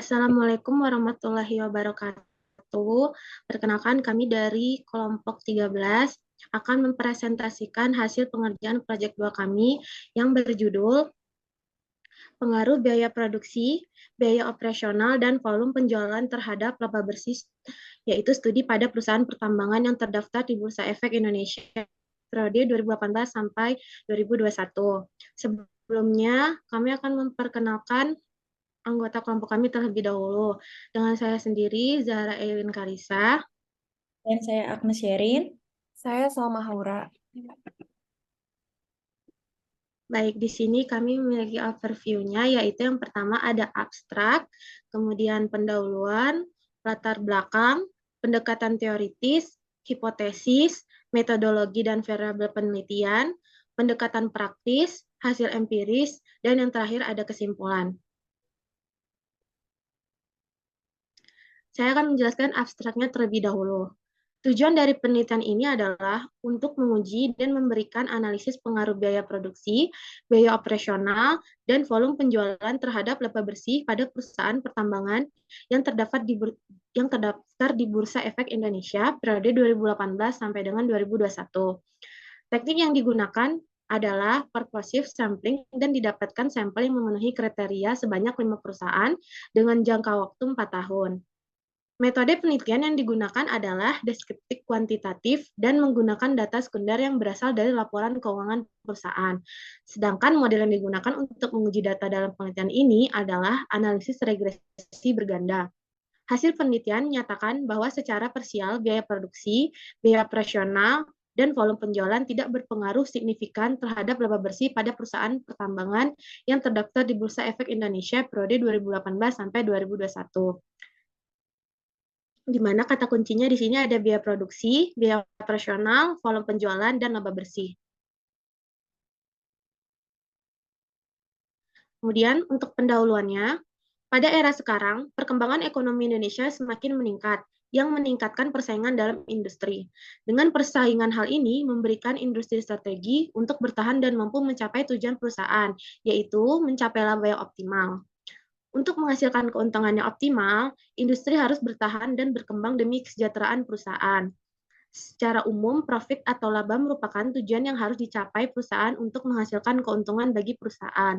Assalamualaikum warahmatullahi wabarakatuh. Perkenalkan kami dari kelompok 13 akan mempresentasikan hasil pengerjaan proyek 2 kami yang berjudul Pengaruh Biaya Produksi, Biaya Operasional, dan Volume Penjualan terhadap Laba Bersih, yaitu studi pada perusahaan pertambangan yang terdaftar di Bursa Efek Indonesia periode 2018 sampai 2021. Sebelumnya, kami akan memperkenalkan anggota kelompok kami terlebih dahulu. Dengan saya sendiri, Zahra Elin Karisa. Dan saya Agnes Sherin. Saya Salma Haura. Baik, di sini kami memiliki overview-nya, yaitu yang pertama ada abstrak, kemudian pendahuluan, latar belakang, pendekatan teoritis, hipotesis, metodologi dan variabel penelitian, pendekatan praktis, hasil empiris, dan yang terakhir ada kesimpulan. Saya akan menjelaskan abstraknya terlebih dahulu. Tujuan dari penelitian ini adalah untuk menguji dan memberikan analisis pengaruh biaya produksi, biaya operasional, dan volume penjualan terhadap laba bersih pada perusahaan pertambangan yang terdaftar di Bursa Efek Indonesia periode 2018 sampai dengan 2021. Teknik yang digunakan adalah purposive sampling dan didapatkan sampel yang memenuhi kriteria sebanyak 5 perusahaan dengan jangka waktu 4 tahun. Metode penelitian yang digunakan adalah deskriptif kuantitatif dan menggunakan data sekunder yang berasal dari laporan keuangan perusahaan. Sedangkan model yang digunakan untuk menguji data dalam penelitian ini adalah analisis regresi berganda. Hasil penelitian menyatakan bahwa secara parsial biaya produksi, biaya operasional, dan volume penjualan tidak berpengaruh signifikan terhadap laba bersih pada perusahaan pertambangan yang terdaftar di Bursa Efek Indonesia periode 2018 sampai 2021. Di mana kata kuncinya di sini ada biaya produksi, biaya operasional, volume penjualan, dan laba bersih. Kemudian untuk pendahuluannya, pada era sekarang, perkembangan ekonomi Indonesia semakin meningkat, yang meningkatkan persaingan dalam industri. Dengan persaingan hal ini memberikan industri strategi untuk bertahan dan mampu mencapai tujuan perusahaan, yaitu mencapai laba yang optimal. Untuk menghasilkan keuntungan yang optimal, industri harus bertahan dan berkembang demi kesejahteraan perusahaan. Secara umum, profit atau laba merupakan tujuan yang harus dicapai perusahaan untuk menghasilkan keuntungan bagi perusahaan.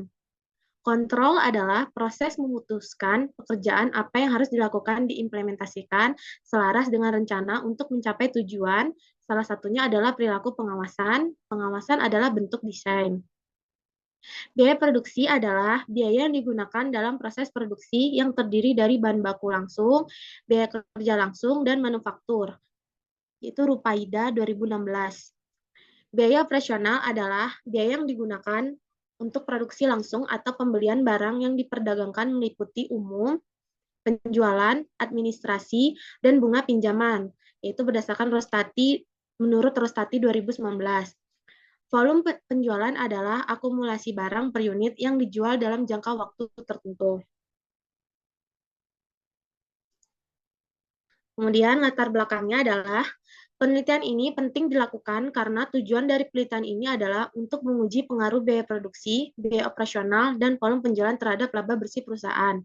Kontrol adalah proses memutuskan pekerjaan apa yang harus dilakukan diimplementasikan selaras dengan rencana untuk mencapai tujuan. Salah satunya adalah perilaku pengawasan. Pengawasan adalah bentuk desain. Biaya produksi adalah biaya yang digunakan dalam proses produksi yang terdiri dari bahan baku langsung, biaya kerja langsung, dan manufaktur. Itu Rupaida 2016. Biaya operasional adalah biaya yang digunakan untuk produksi langsung atau pembelian barang yang diperdagangkan meliputi umum, penjualan, administrasi, dan bunga pinjaman, yaitu berdasarkan menurut Rostati 2019. Volume penjualan adalah akumulasi barang per unit yang dijual dalam jangka waktu tertentu. Kemudian latar belakangnya adalah penelitian ini penting dilakukan karena tujuan dari penelitian ini adalah untuk menguji pengaruh biaya produksi, biaya operasional, dan volume penjualan terhadap laba bersih perusahaan.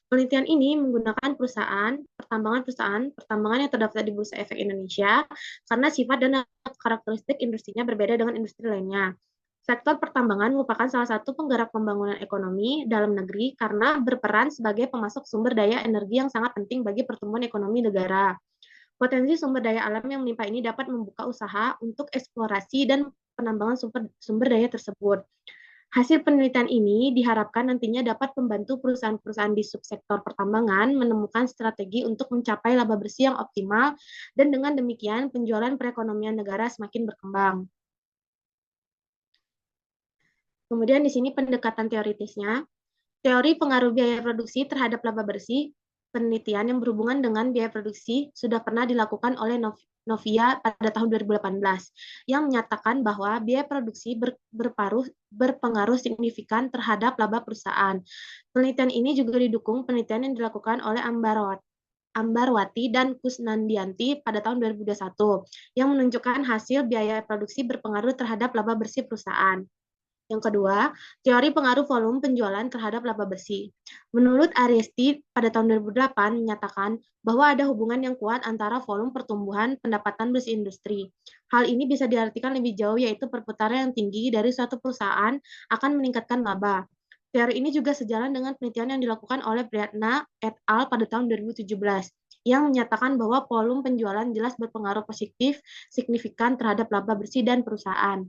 Penelitian ini menggunakan pertambangan yang terdaftar di Bursa Efek Indonesia karena sifat dan karakteristik industrinya berbeda dengan industri lainnya. Sektor pertambangan merupakan salah satu penggerak pembangunan ekonomi dalam negeri karena berperan sebagai pemasok sumber daya energi yang sangat penting bagi pertumbuhan ekonomi negara. Potensi sumber daya alam yang menimpa ini dapat membuka usaha untuk eksplorasi dan penambangan sumber daya tersebut. Hasil penelitian ini diharapkan nantinya dapat membantu perusahaan-perusahaan di subsektor pertambangan menemukan strategi untuk mencapai laba bersih yang optimal dan dengan demikian penjualan perekonomian negara semakin berkembang. Kemudian di sini pendekatan teoritisnya. Teori pengaruh biaya produksi terhadap laba bersih, penelitian yang berhubungan dengan biaya produksi sudah pernah dilakukan oleh Novia pada tahun 2018, yang menyatakan bahwa biaya produksi berpengaruh signifikan terhadap laba perusahaan. Penelitian ini juga didukung penelitian yang dilakukan oleh Ambarwati dan Kusnandianti pada tahun 2021, yang menunjukkan hasil biaya produksi berpengaruh terhadap laba bersih perusahaan. Yang kedua, teori pengaruh volume penjualan terhadap laba bersih. Menurut Aresti pada tahun 2008 menyatakan bahwa ada hubungan yang kuat antara volume pertumbuhan pendapatan bersih industri. Hal ini bisa diartikan lebih jauh, yaitu perputaran yang tinggi dari suatu perusahaan akan meningkatkan laba. Teori ini juga sejalan dengan penelitian yang dilakukan oleh Briatna et al. Pada tahun 2017 yang menyatakan bahwa volume penjualan jelas berpengaruh positif signifikan terhadap laba bersih dan perusahaan.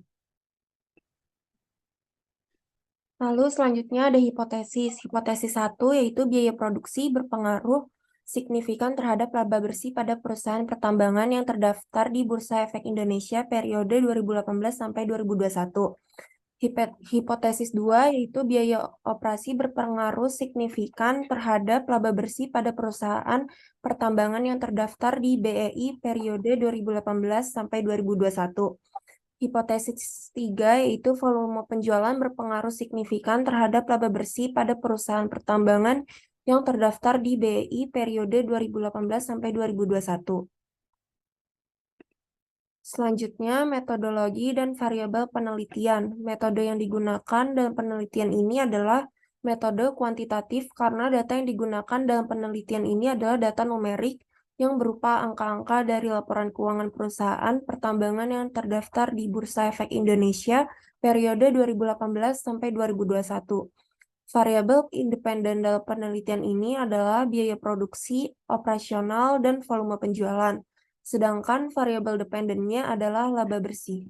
Lalu selanjutnya ada hipotesis. Hipotesis 1 yaitu biaya produksi berpengaruh signifikan terhadap laba bersih pada perusahaan pertambangan yang terdaftar di Bursa Efek Indonesia periode 2018 sampai 2021. Hipotesis 2 yaitu biaya operasi berpengaruh signifikan terhadap laba bersih pada perusahaan pertambangan yang terdaftar di BEI periode 2018 sampai 2021. Hipotesis 3 yaitu volume penjualan berpengaruh signifikan terhadap laba bersih pada perusahaan pertambangan yang terdaftar di BEI periode 2018 sampai 2021. Selanjutnya, metodologi dan variabel penelitian. Metode yang digunakan dalam penelitian ini adalah metode kuantitatif karena data yang digunakan dalam penelitian ini adalah data numerik yang berupa angka-angka dari laporan keuangan perusahaan pertambangan yang terdaftar di Bursa Efek Indonesia periode 2018 sampai 2021. Variabel independen dalam penelitian ini adalah biaya produksi, operasional, dan volume penjualan. Sedangkan variabel dependennya adalah laba bersih.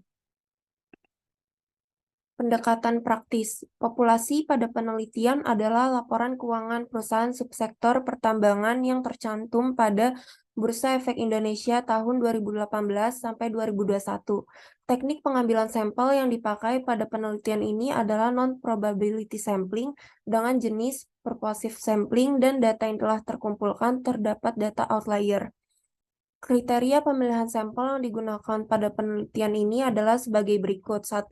Pendekatan praktis. Populasi pada penelitian adalah laporan keuangan perusahaan subsektor pertambangan yang tercantum pada Bursa Efek Indonesia tahun 2018 sampai 2021. Teknik pengambilan sampel yang dipakai pada penelitian ini adalah non-probability sampling dengan jenis purposive sampling dan data yang telah terkumpulkan terdapat data outlier. Kriteria pemilihan sampel yang digunakan pada penelitian ini adalah sebagai berikut. 1.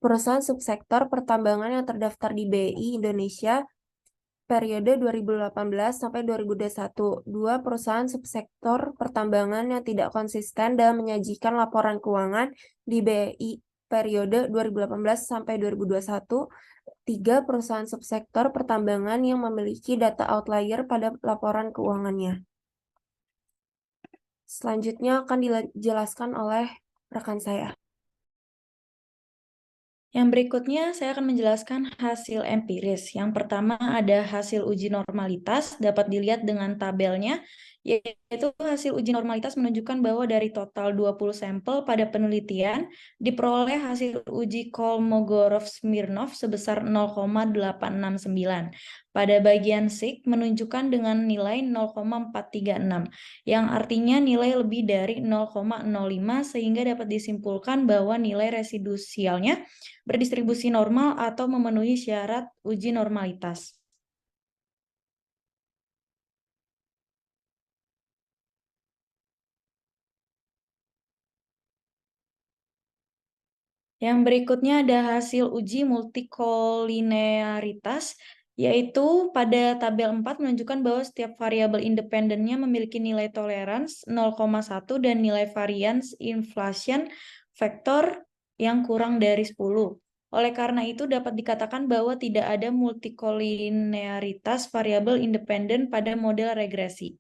Perusahaan subsektor pertambangan yang terdaftar di BEI Indonesia periode 2018 sampai 2021. 2. Perusahaan subsektor pertambangan yang tidak konsisten dalam menyajikan laporan keuangan di BEI periode 2018 sampai 2021. 3. Perusahaan subsektor pertambangan yang memiliki data outlier pada laporan keuangannya. Selanjutnya akan dijelaskan oleh rekan saya. Yang berikutnya saya akan menjelaskan hasil empiris. Yang pertama ada hasil uji normalitas, dapat dilihat dengan tabelnya, yaitu hasil uji normalitas menunjukkan bahwa dari total 20 sampel pada penelitian, diperoleh hasil uji Kolmogorov-Smirnov sebesar 0,869. Pada bagian SIG menunjukkan dengan nilai 0,436, yang artinya nilai lebih dari 0,05 sehingga dapat disimpulkan bahwa nilai residusialnya berdistribusi normal atau memenuhi syarat uji normalitas. Yang berikutnya ada hasil uji multikolinearitas, yaitu pada tabel 4 menunjukkan bahwa setiap variabel independennya memiliki nilai tolerans 0,1 dan nilai variance inflation vektor yang kurang dari 10. Oleh karena itu dapat dikatakan bahwa tidak ada multikolinearitas variabel independen pada model regresi.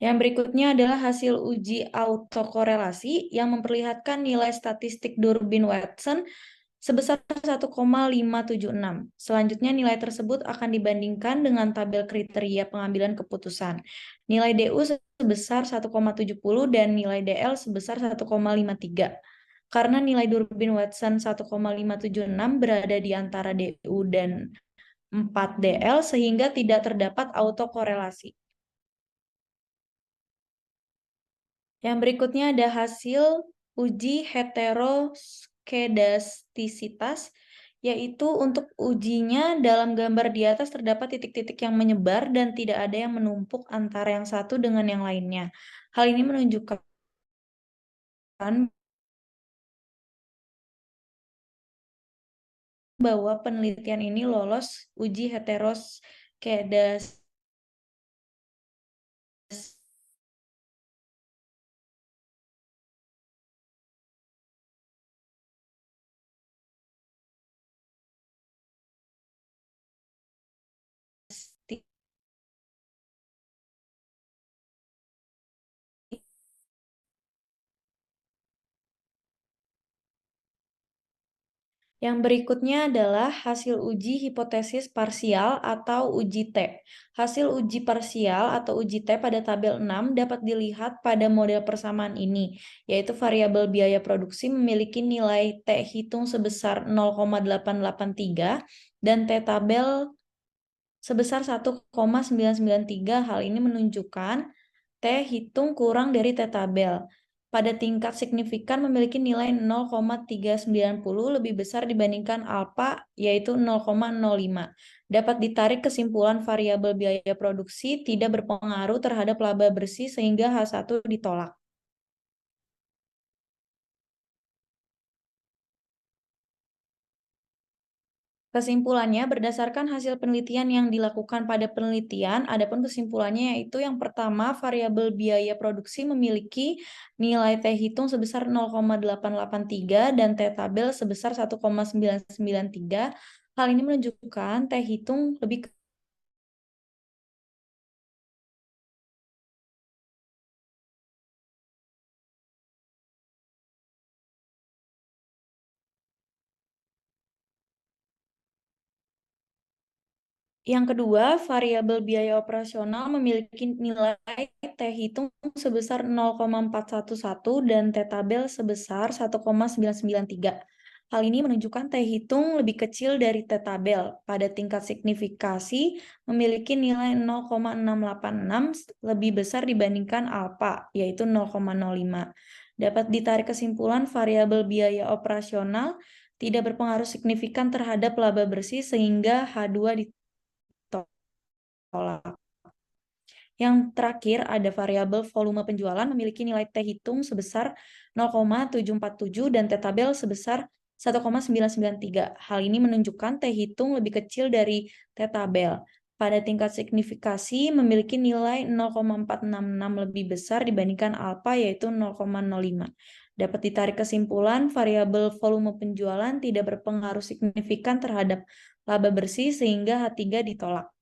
Yang berikutnya adalah hasil uji autokorelasi yang memperlihatkan nilai statistik Durbin-Watson sebesar 1,576. Selanjutnya nilai tersebut akan dibandingkan dengan tabel kriteria pengambilan keputusan. Nilai DU sebesar 1,70 dan nilai DL sebesar 1,53. Karena nilai Durbin-Watson 1,576 berada di antara DU dan 4 DL sehingga tidak terdapat autokorelasi. Yang berikutnya ada hasil uji heteroskedastisitas, yaitu untuk ujinya dalam gambar di atas terdapat titik-titik yang menyebar dan tidak ada yang menumpuk antara yang satu dengan yang lainnya. Hal ini menunjukkan bahwa penelitian ini lolos uji heteroskedastisitas. Yang berikutnya adalah hasil uji hipotesis parsial atau uji T. Hasil uji parsial atau uji T pada tabel 6 dapat dilihat pada model persamaan ini, yaitu variabel biaya produksi memiliki nilai T hitung sebesar 0,883 dan T tabel sebesar 1,993. Hal ini menunjukkan T hitung kurang dari T tabel. Pada tingkat signifikan memiliki nilai 0,390 lebih besar dibandingkan alfa, yaitu 0,05. Dapat ditarik kesimpulan variabel biaya produksi tidak berpengaruh terhadap laba bersih sehingga H1 ditolak. Kesimpulannya, berdasarkan hasil penelitian yang dilakukan pada penelitian, adapun kesimpulannya yaitu yang pertama, variabel biaya produksi memiliki nilai T hitung sebesar 0,883 dan T tabel sebesar 1,993. Hal ini menunjukkan T hitung lebih Yang kedua, variabel biaya operasional memiliki nilai T hitung sebesar 0,411 dan T tabel sebesar 1,993. Hal ini menunjukkan T hitung lebih kecil dari T tabel. Pada tingkat signifikasi memiliki nilai 0,686 lebih besar dibandingkan alfa, yaitu 0,05. Dapat ditarik kesimpulan variabel biaya operasional tidak berpengaruh signifikan terhadap laba bersih sehingga H2 ditolak. Yang terakhir ada variabel volume penjualan memiliki nilai T hitung sebesar 0,747 dan T tabel sebesar 1,993. Hal ini menunjukkan T hitung lebih kecil dari T tabel. Pada tingkat signifikasi memiliki nilai 0,466 lebih besar dibandingkan alfa, yaitu 0,05. Dapat ditarik kesimpulan variabel volume penjualan tidak berpengaruh signifikan terhadap laba bersih sehingga H3 ditolak.